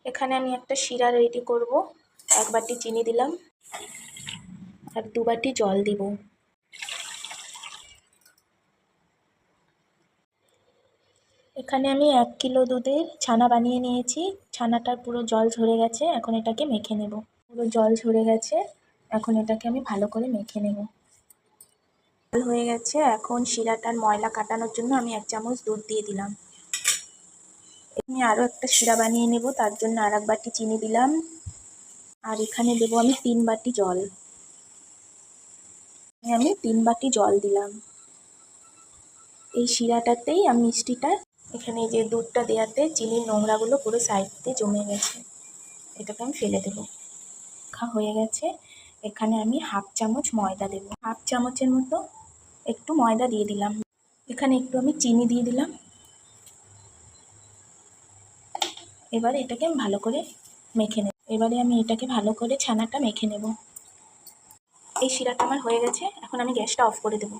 এখানে আমি একটা শিরা রেডি করব। 1 বাটি চিনি দিলাম আর 2 বাটি জল দিব। এখানে আমি 1 কিলো দুধের ছানা বানিয়ে নিয়েছি। ছানাটার পুরো জল ঝরে গেছে, এখন এটাকে মেখে নেব। পুরো জল ঝরে গেছে, এখন এটাকে আমি ভালো করে মেখে নেব। জল হয়ে গেছে, এখন শিরাটার ময়লা কাটানোর জন্য আমি 1 চামচ দুধ দিয়ে দিলাম। আমি আরও একটা শিরা বানিয়ে নেব, তার জন্য আর 1 বাটি চিনি দিলাম। আর এখানে দেবো আমি 3 বাটি জল। আমি 3 বাটি জল দিলাম। এই শিরাটাতেই আমি মিষ্টিটা, এখানে যে দুধটা দেওয়াতে চিনির নোংরাগুলো পুরো সাইডতে জমে গেছে, এটাকে আমি ফেলে দেবো। হয়ে গেছে, এখানে আমি 1/2 চামচ ময়দা দেবো। 1/2 চামচের মতো একটু ময়দা দিয়ে দিলাম। এখানে একটু আমি চিনি দিয়ে দিলাম। এবারে এটাকে আমি ভালো করে মেখে নেব। এবারে আমি এটাকে ভালো করে ছানাটা মেখে নেব। এই শিরাটা আমার হয়ে গেছে, এখন আমি গ্যাসটা অফ করে দেবো।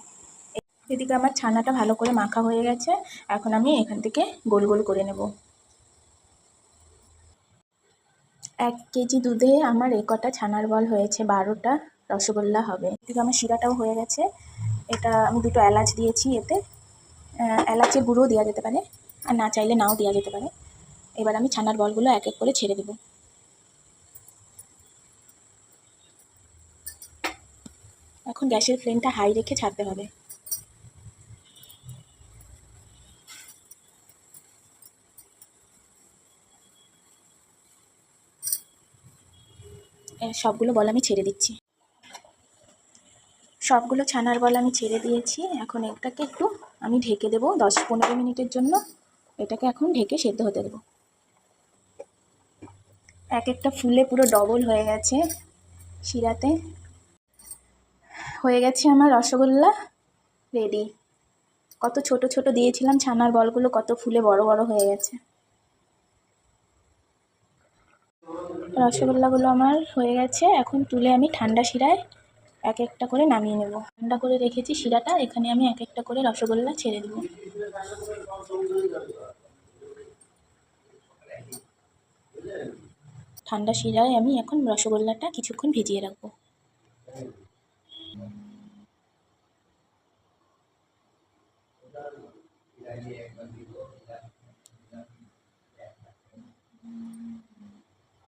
এদিকে আমার ছানাটা ভালো করে মাখা হয়ে গেছে, এখন আমি এখান থেকে গোল গোল করে নেব। 1 কেজি দুধে আমার কটা ছানার বল হয়েছে, 12টা রসগোল্লা হবে। এদিকে আমার শিরাটাও হয়ে গেছে। এটা আমি 2টো এলাচ দিয়েছি, এতে এলাচের গুঁড়ো দেওয়া যেতে পারে, আর না চাইলে নাও দেওয়া যেতে পারে। এবার আমি ছানার বলগুলো এক এক করে ছেড়ে দেব। এখন গ্যাসের ফ্লেমটা হাই রেখে ছাড়তে হবে। সবগুলো বল আমি ছেড়ে দিচ্ছি। সবগুলো ছানার বল আমি ছেড়ে দিয়েছি। এখন এটাকে একটু আমি ঢেকে দেবো 10-15 মিনিটের জন্য। এটাকে এখন ঢেকে সেদ্ধ হতে দেবো। এক একটা ফুলে পুরো ডবল হয়ে গেছে শিরাতে। হয়ে গেছে আমার রসগোল্লা রেডি। কত ছোট ছোট দিয়েছিলাম ছানার বলগুলো, কত ফুলে বড় বড় হয়ে গেছে। রসগোল্লাগুলো আমার হয়ে গেছে, এখন তুলে আমি ঠান্ডা শিরায় এক একটা করে নামিয়ে নেব। ঠান্ডা করে রেখেছি শিরাটা, এখানে আমি এক একটা করে রসগোল্লা ছেড়ে দেব। ঠান্ডা শিরায় আমি এখন রসগোল্লাটা কিছুক্ষণ ভিজিয়ে রাখবো।